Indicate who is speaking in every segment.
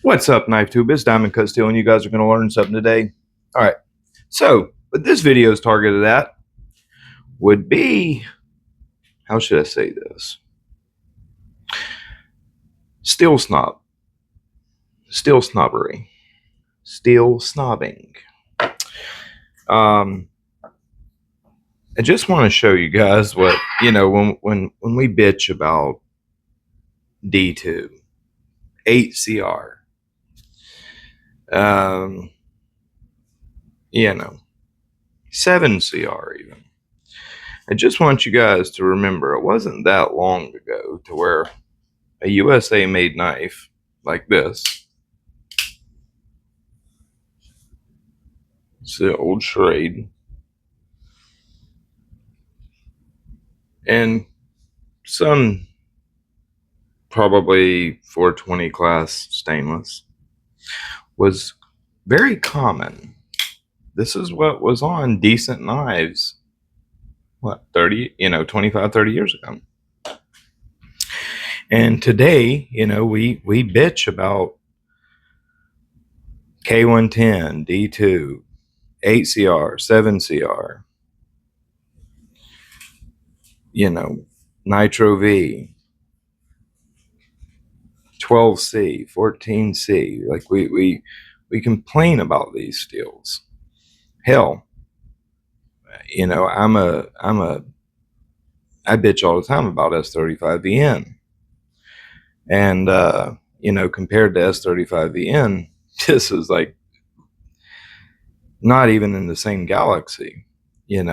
Speaker 1: What's up, Knife Tube? It's Diamond Cut Steel, and you guys are going to learn something today. All right. So, what this video is targeted at would be, how should I say this? Steel snob. Steel snobbery. Steel snobbing. I just want to show you guys what, when we bitch about D2, 8CR, 7CR even. I just want you guys to remember it wasn't that long ago to where a USA made knife like this. It's the old Schrade. And some probably 420 class stainless was very common. This is what was on decent knives, 25, 30 years ago. And today, we bitch about K110, D2, 8CR, 7CR, Nitro V, 12C, 14C. Like we complain about these steels. Hell, I bitch all the time about S35VN. And compared to S35VN, this is like not even in the same galaxy, and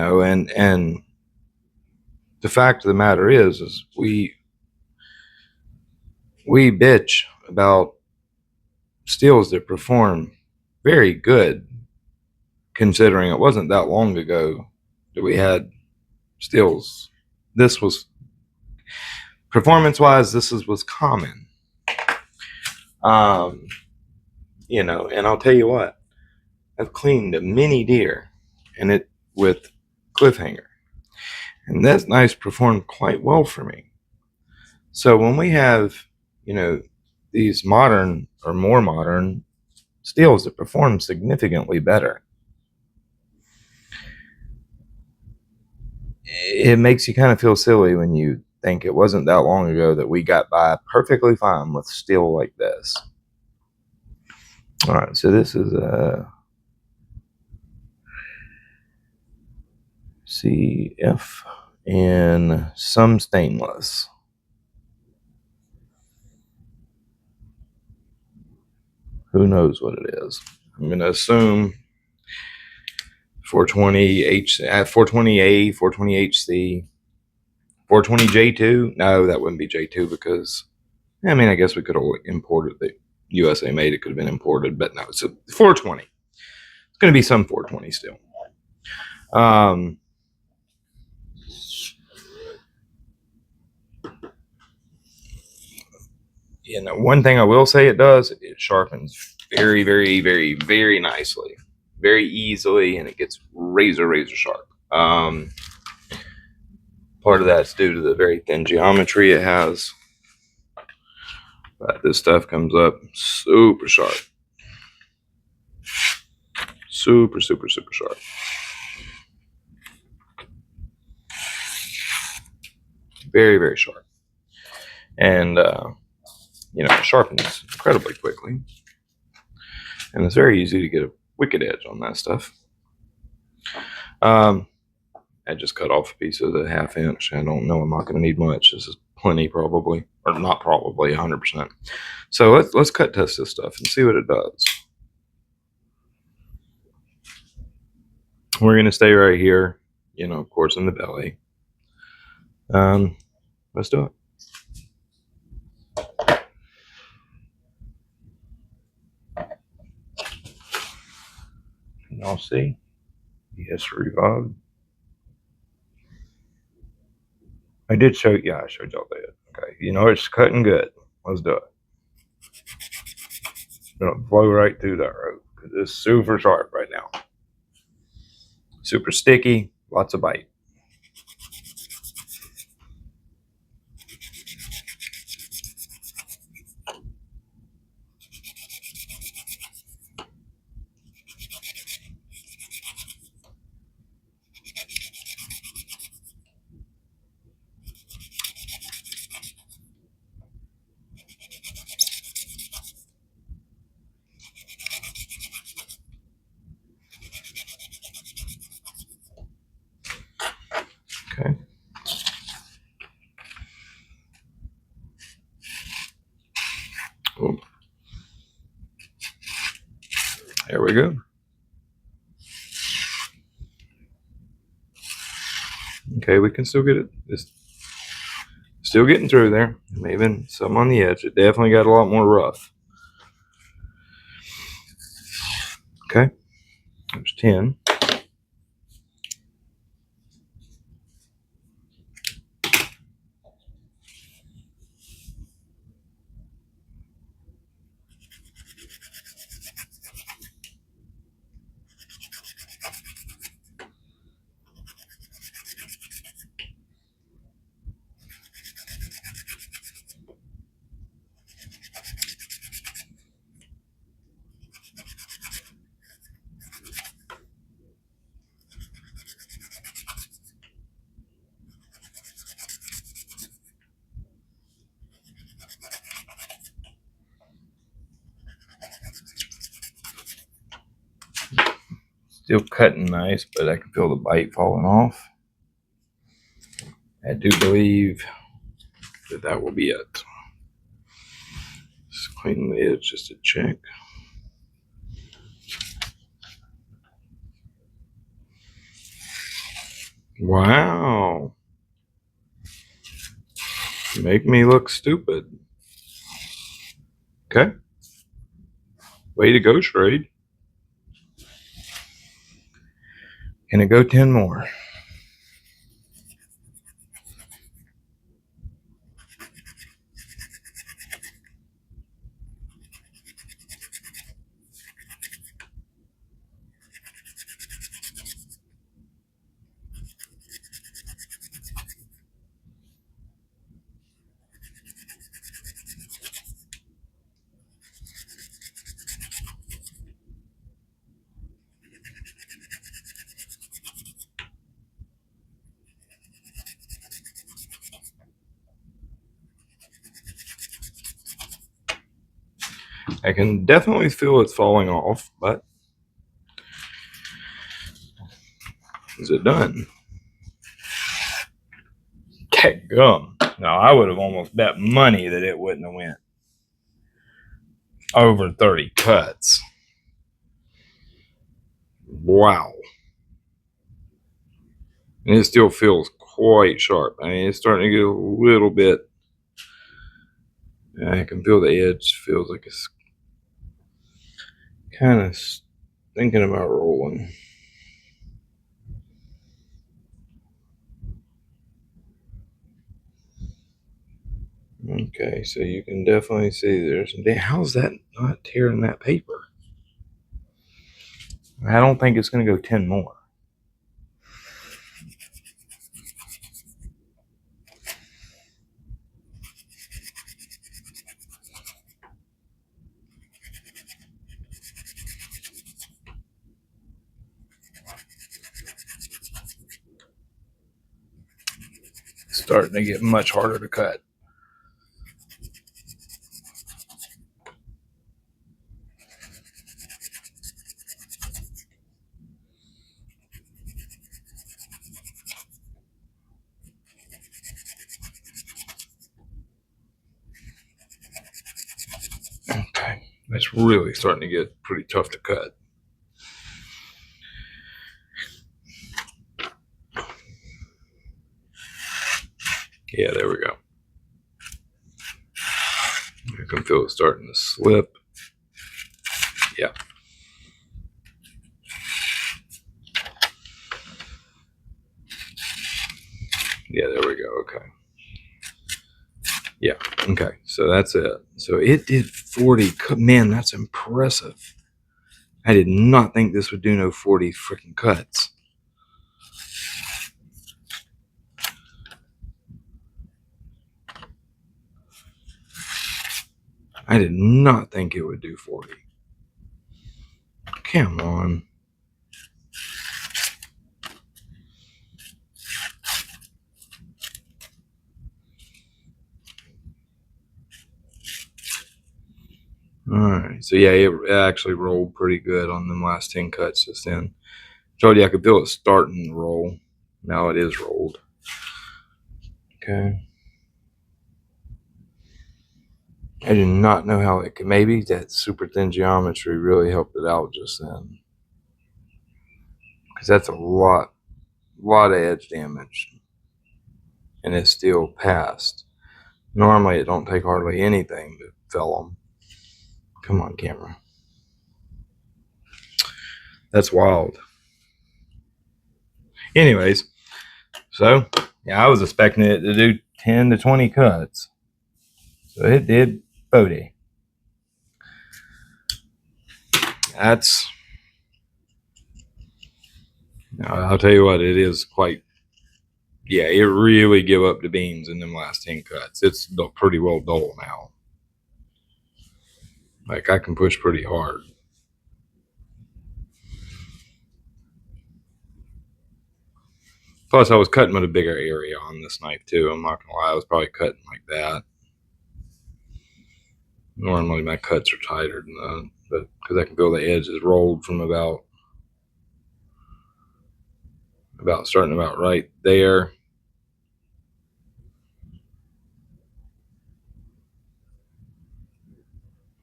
Speaker 1: the fact of the matter is we bitch about steels that perform very good, considering it wasn't that long ago that we had steels. This was, performance-wise, was common. And I'll tell you what, I've cleaned a mini deer and it with Cliff Hanger, and that knife performed quite well for me. So when we have, these modern or more modern steels that perform significantly better, it makes you kind of feel silly when you think it wasn't that long ago that we got by perfectly fine with steel like this. All right, so this is a CF and some stainless. Who knows what it is? I'm going to assume 420H, 420A, 420HC, 420J2. No, that wouldn't be J2 because, I guess we could have imported the USA made. It could have been imported, but no, it's a 420. It's going to be some 420 still. One thing I will say it does, it sharpens very, very, very, very nicely, very easily, and it gets razor sharp. Part of that's due to the very thin geometry it has, but this stuff comes up super sharp. Super sharp. Very, very sharp. And it sharpens incredibly quickly, and it's very easy to get a wicked edge on that stuff. I just cut off a piece of the 1/2 inch. I don't know, I'm not going to need much. This is plenty, probably, or not probably, 100%. So let's cut test this stuff and see what it does. We're going to stay right here, of course, in the belly. Let's do it. Y'all see? Yes, revolved. I did show, I showed y'all that. Okay, it's cutting good. Let's do it. Gonna blow right through that rope because it's super sharp right now. Super sticky, lots of bite. Oh, there we go. Okay, we can still get it. It's still getting through there. Maybe some on the edge. It definitely got a lot more rough. Okay, there's 10. Still cutting nice, but I can feel the bite falling off. I do believe that will be it. Just clean the edge just to check. Wow. Make me look stupid. Okay. Way to go, Schrade. Can it go 10 more? I can definitely feel it's falling off, but is it done? Heck gum. Now, I would have almost bet money that it wouldn't have went over 30 cuts. Wow. And it still feels quite sharp. I mean, it's starting to get a little bit. I can feel the edge. Feels like it's kind of thinking about rolling. Okay, so you can definitely see there's. How's that not tearing that paper? I don't think it's going to go 10 more. It's starting to get much harder to cut. Okay, that's really starting to get pretty tough to cut. Yeah, there we go. I can feel it starting to slip. Yeah. Yeah, there we go. Okay. Yeah. Okay. So that's it. So it did 40. Man, that's impressive. I did not think this would do no 40 freaking cuts. I did not think it would do 40. Come on. All right. So yeah, it actually rolled pretty good on them last 10 cuts just then. Told you I could feel it starting to roll. Now it is rolled. Okay. I do not know how it could. Maybe that super thin geometry really helped it out just then, because that's a lot of edge damage, and it still passed. Normally, it don't take hardly anything to fill them. Come on, camera. That's wild. Anyways, so yeah, I was expecting it to do 10 to 20 cuts, so it did 40. That's, I'll tell you what, it is quite. Yeah, it really give up the beans in them last 10 cuts. It's pretty well dull now. Like, I can push pretty hard. Plus, I was cutting with a bigger area on this knife too. I'm not gonna lie, I was probably cutting like that. Normally, my cuts are tighter than that, but because I can feel the edges rolled from about starting about right there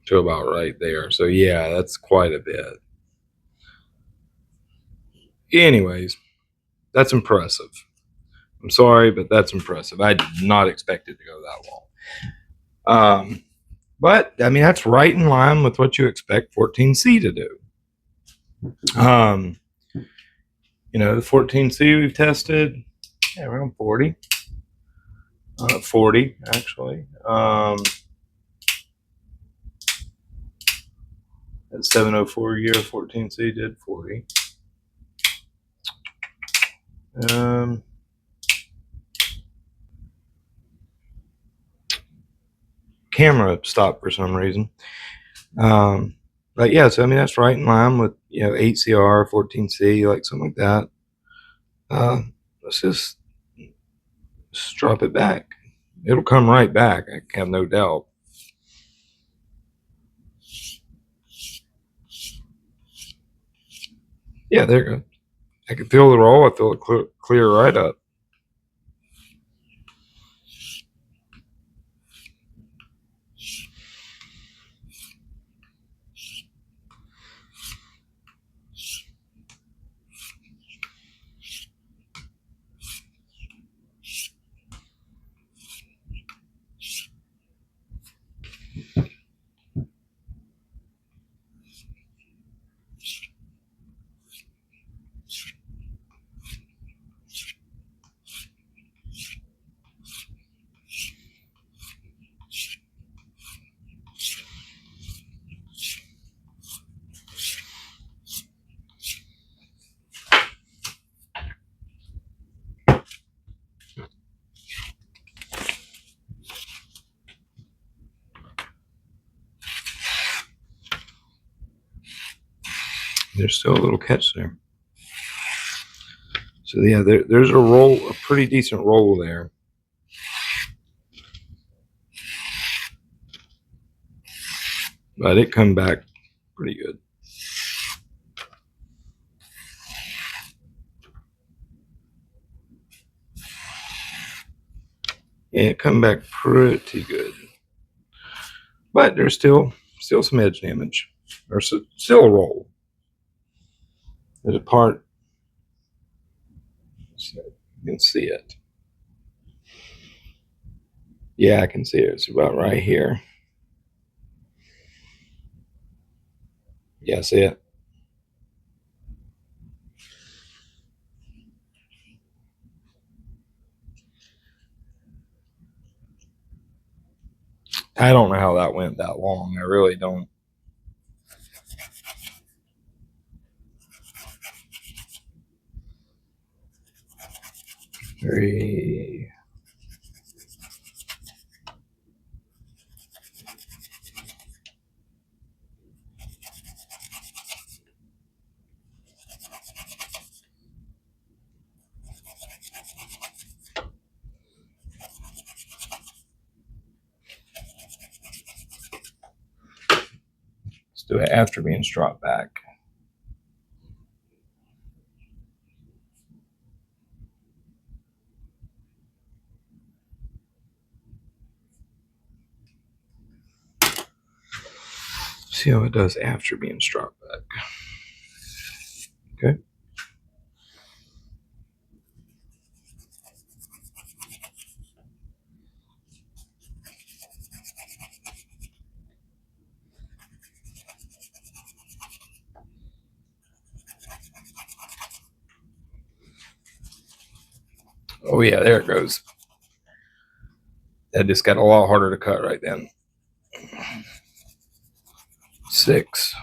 Speaker 1: to about right there. So yeah, that's quite a bit. Anyways, that's impressive. I'm sorry, but that's impressive. I did not expect it to go that long. But I mean, that's right in line with what you expect 14C to do. The 14C we've tested, yeah, around 40. 40 actually. At 704 year, 14C did 40. Camera stopped for some reason. But yeah, so I mean, that's right in line with 8CR, 14C, like something like that. Let's just drop it back. It'll come right back, I have no doubt. Yeah, there you go. I can feel the roll. I feel it clear right up. There's still a little catch there. So yeah, there's a pretty decent roll there. But it come back pretty good. Yeah, it come back pretty good. But there's still some edge damage. Or still a roll. There's a part, so you can see it. Yeah, I can see it. It's about right here. Yeah, see it? I don't know how that went that long. I really don't. Very. Let's do it after being dropped back. see how it does after being struck back. Okay. Oh yeah, there it goes. That just got a lot harder to cut right then. 6.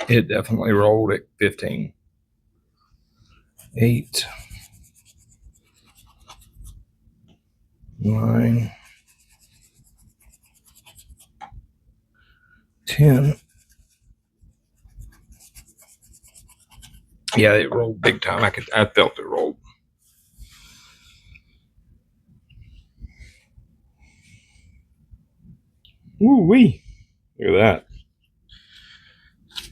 Speaker 1: It definitely rolled at 15. 8. 9. 10. Yeah, it rolled big time. I felt it rolled. Ooh wee. Look at that.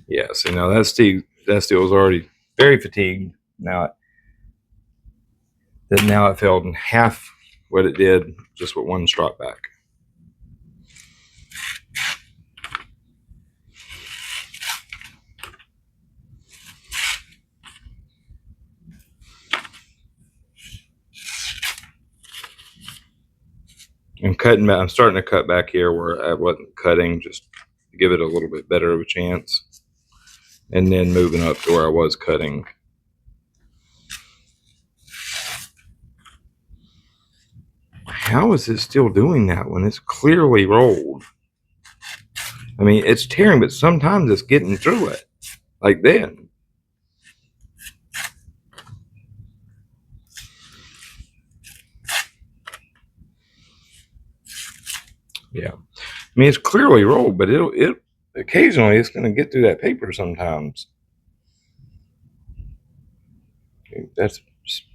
Speaker 1: Yeah, see now that steel was already very fatigued. Now it fell in half what it did just with one strop back. I'm starting to cut back here where I wasn't cutting, just to give it a little bit better of a chance. And then moving up to where I was cutting. How is it still doing that when it's clearly rolled? I mean, it's tearing, but sometimes it's getting through it. Like then. Yeah. I mean, it's clearly rolled, but it occasionally it's going to get through that paper sometimes. That's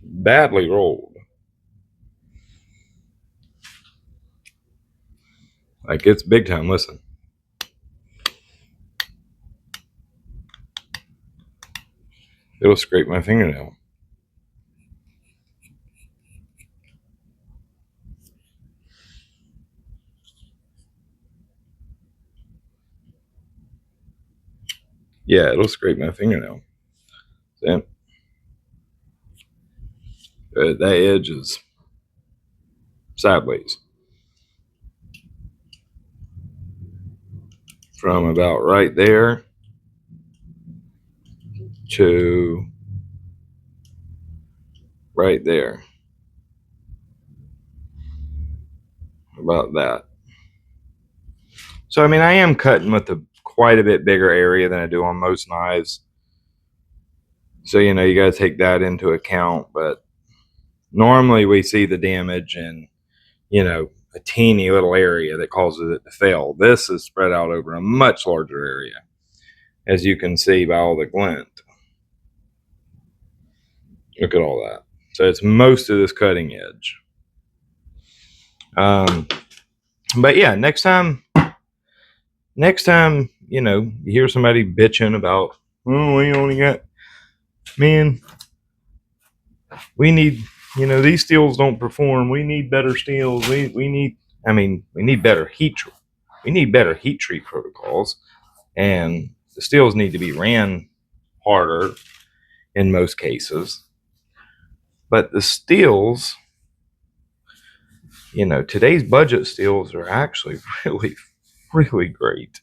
Speaker 1: badly rolled. Like it's big time. Listen. It'll scrape my fingernail. Yeah, it'll scrape my fingernail. See? That edge is sideways. From about right there to right there. About that. So, I mean, I am cutting with quite a bit bigger area than I do on most knives. So, you got to take that into account. But normally we see the damage in, a teeny little area that causes it to fail. This is spread out over a much larger area, as you can see by all the glint. Look at all that. So it's most of this cutting edge. But yeah, next time, you hear somebody bitching about, oh, we only got, man, we need, these steels don't perform. We need better steels. We need better heat. We need better heat treat protocols, and the steels need to be ran harder in most cases. But the steels, today's budget steels are actually really, really great.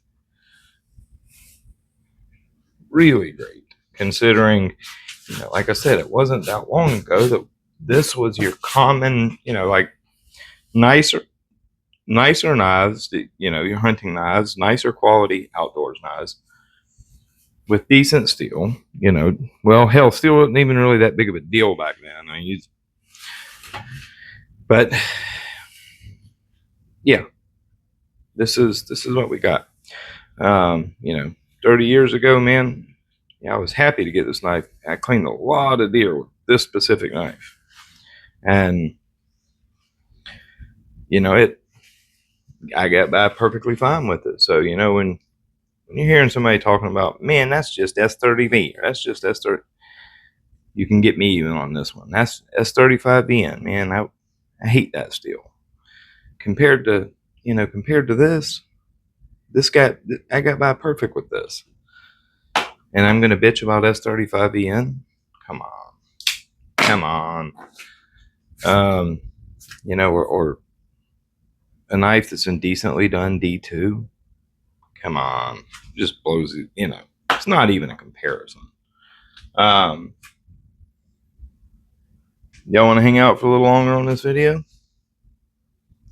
Speaker 1: Really great, considering, like I said, it wasn't that long ago that this was your common, like nicer knives, your hunting knives, nicer quality outdoors knives with decent steel. Well, hell, steel wasn't even really that big of a deal back then. But yeah, this is what we got. 30 years ago, man, I was happy to get this knife. I cleaned a lot of deer with this specific knife, and I got by perfectly fine with it. So when you're hearing somebody talking about, man, that's just S30V, or that's just S30, you can get me even on this one. That's S35VN, man. I hate that steel compared to compared to this, I got by perfect with this. And I'm gonna bitch about S35EN? Come on. Come on. Or a knife that's indecently done D2. Come on. Just blows it, it's not even a comparison. Y'all want to hang out for a little longer on this video?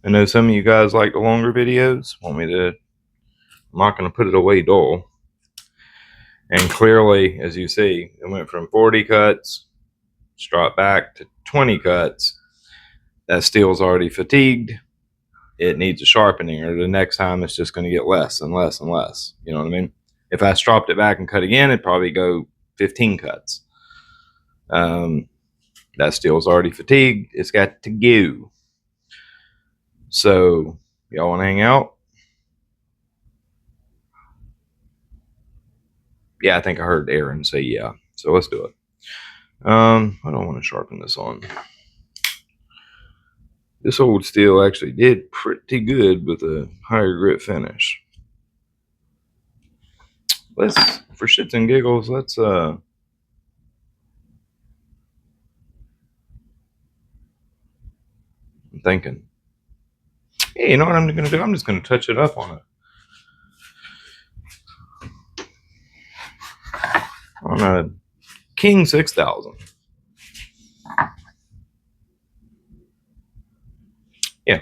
Speaker 1: I know some of you guys like the longer videos. I'm not going to put it away dull. And clearly, as you see, it went from 40 cuts, straight back to 20 cuts. That steel's already fatigued. It needs a sharpening, or the next time it's just going to get less and less and less. You know what I mean? If I stropped it back and cut again, it'd probably go 15 cuts. That steel's already fatigued. It's got to go. So, y'all want to hang out? Yeah, I think I heard Aaron say yeah. So let's do it. I don't want to sharpen this on. This old steel actually did pretty good with a higher grit finish. For shits and giggles, I'm thinking. Hey, you know what I'm going to do? I'm just going to touch it up on a King 6000. Yeah.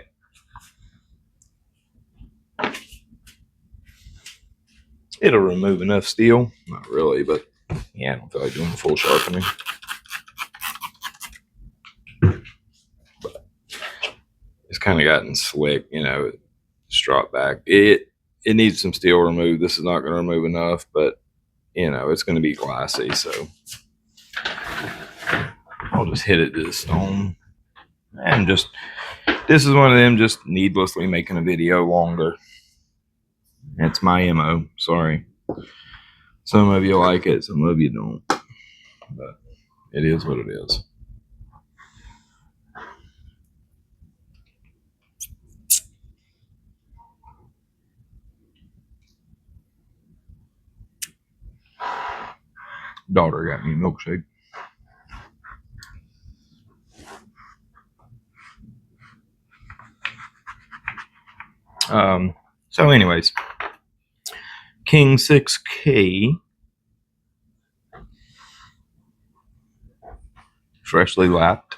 Speaker 1: It'll remove enough steel. Not really, but yeah, I don't feel like doing full sharpening. But it's kind of gotten slick, strop back. It needs some steel removed. This is not going to remove enough, but it's going to be glassy, so I'll just hit it to the stone. And this is one of them just needlessly making a video longer. That's my MO. Sorry. Some of you like it, some of you don't. But it is what it is. Daughter got me a milkshake. So anyways, King 6K, freshly lapped.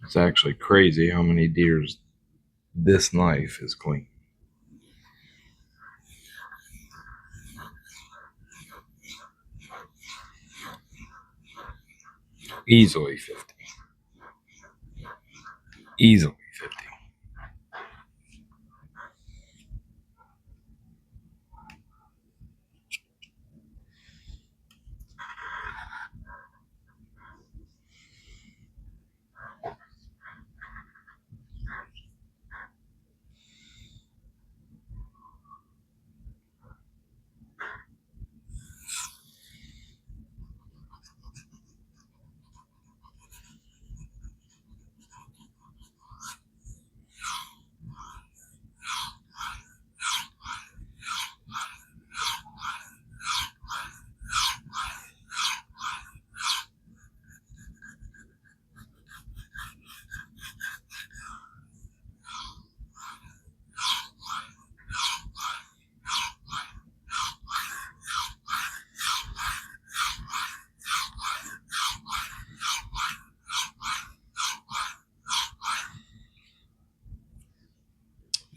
Speaker 1: It's actually crazy how many deers this knife is clean. Easily 50. Easily 50.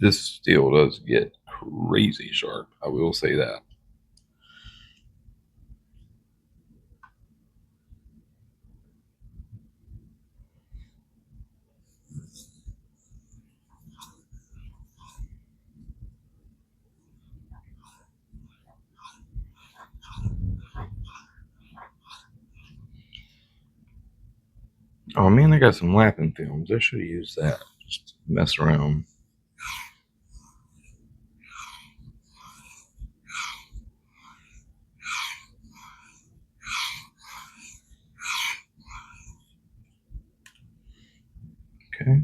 Speaker 1: This steel does get crazy sharp, I will say that. Oh man, I got some lapping films. I should have used that. Just mess around. Okay.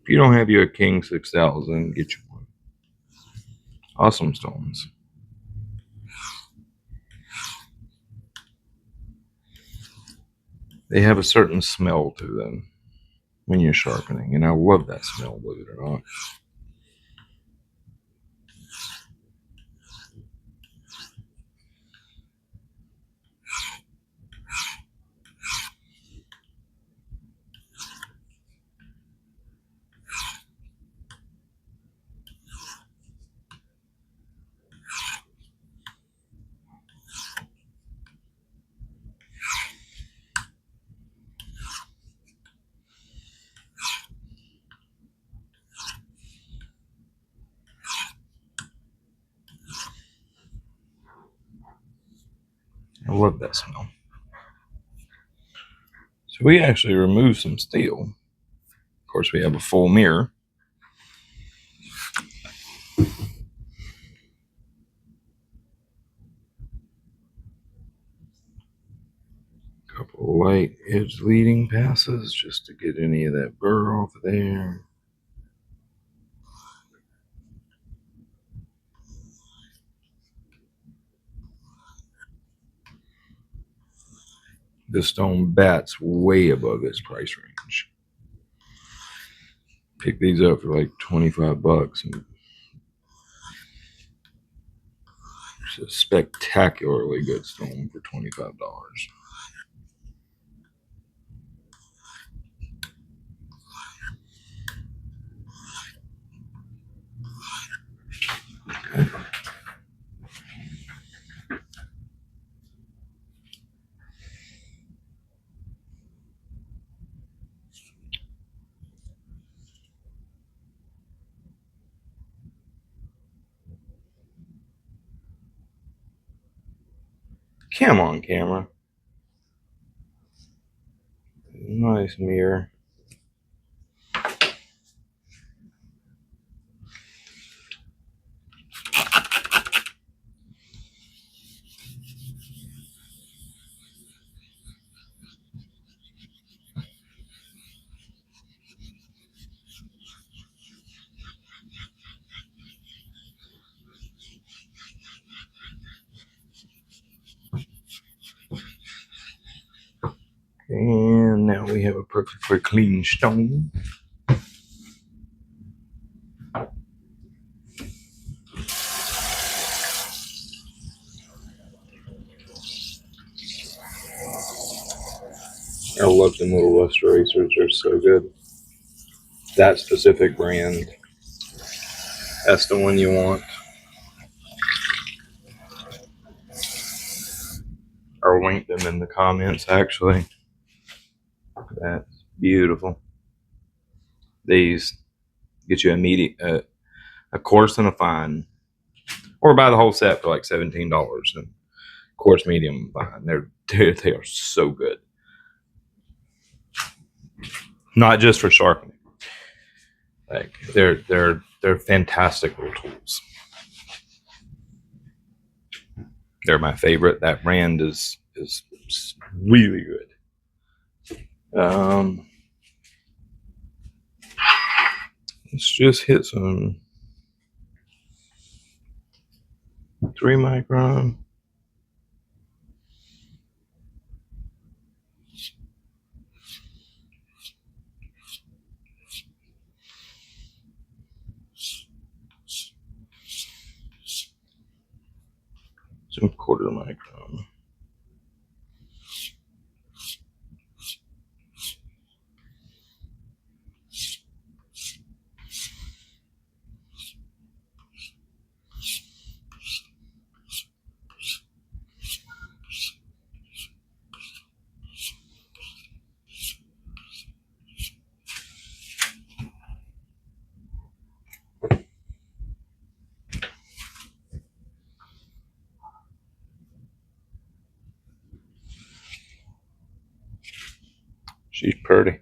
Speaker 1: If you don't have your King 6000, get you one. Awesome stones. They have a certain smell to them when you're sharpening, and I love that smell, believe it or not. I love that smell. So we actually removed some steel. Of course, we have a full mirror. Couple light edge leading passes just to get any of that burr off of there. This stone bats way above its price range. Pick these up for like 25 bucks, and it's a spectacularly good stone for $25. Okay. Come on, camera. Nice mirror. And now we have a perfectly clean stone. I love them little rust erasers. They're so good. That specific brand, that's the one you want. I'll link them in the comments, actually. That's beautiful. These get you a coarse and a fine, or buy the whole set for like $17. And coarse, medium, fine. They are so good. Not just for sharpening. Like they're fantastic little tools. They're my favorite. That brand is really good. Let's just hit some 3 micron. Some quarter micron. She's pretty.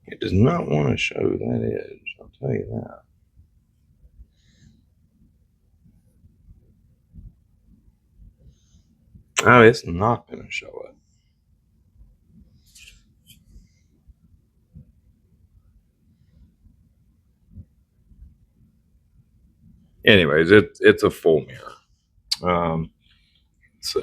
Speaker 1: It does not want to show that edge, I'll tell you that. Oh, it's not going to show it. Anyways, it's a full mirror. Let's see.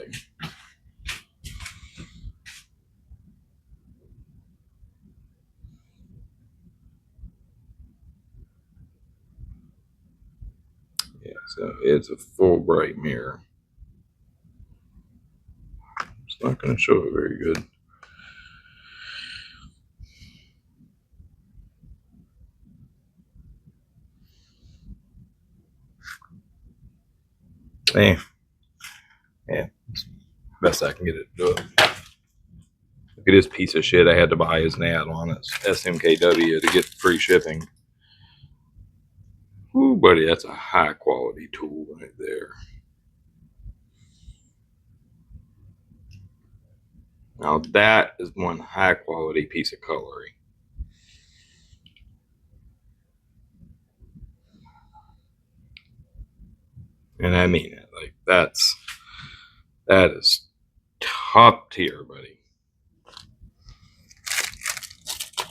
Speaker 1: Yeah, so it's a full bright mirror. It's not going to show it very good. Yeah, best I can get it to do it. Look at this piece of shit I had to buy as an add-on. It's SMKW to get free shipping. Ooh, buddy, that's a high quality tool right there. Now that is one high quality piece of coloring. And I mean it. Like that is top tier, buddy.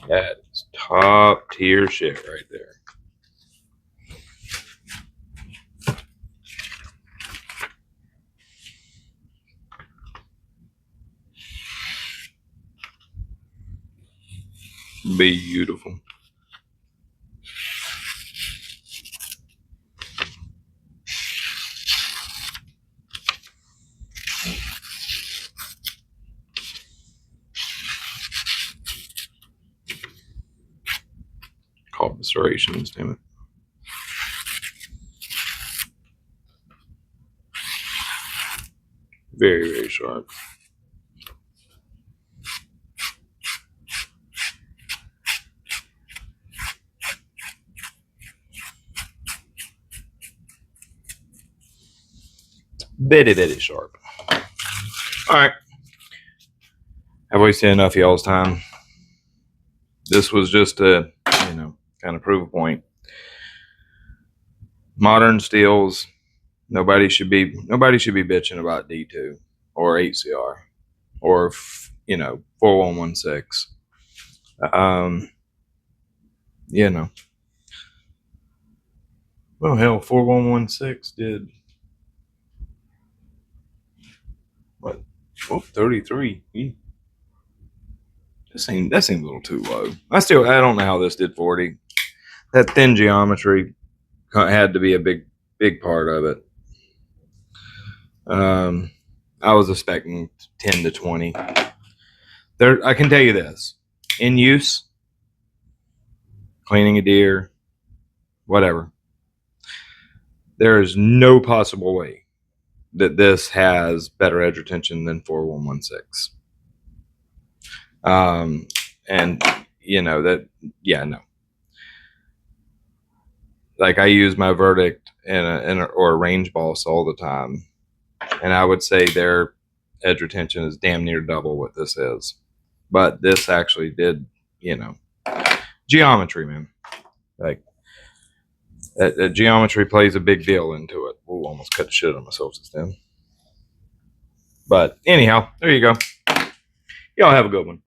Speaker 1: That is top tier shit right there. Beautiful. Called serrations, damn it. Very, very sharp. Very, very sharp. All right. I've wasted enough of y'all's time. This was just a, kind of prove a point. Modern steels, nobody should be bitching about D2 or HCR or 4116. Well, hell, 4116 did what? 33. That seemed a little too low. I don't know how this did 40. That thin geometry had to be a big part of it. I was expecting 10 to 20. I can tell you this: in use, cleaning a deer, whatever, there is no possible way that this has better edge retention than 4116. And no. Like I use my Verdict or a range boss all the time, and I would say their edge retention is damn near double what this is. But this actually did, geometry, man. Like that geometry plays a big deal into it. Ooh, almost cut the shit on myself just then. But anyhow, there you go. Y'all have a good one.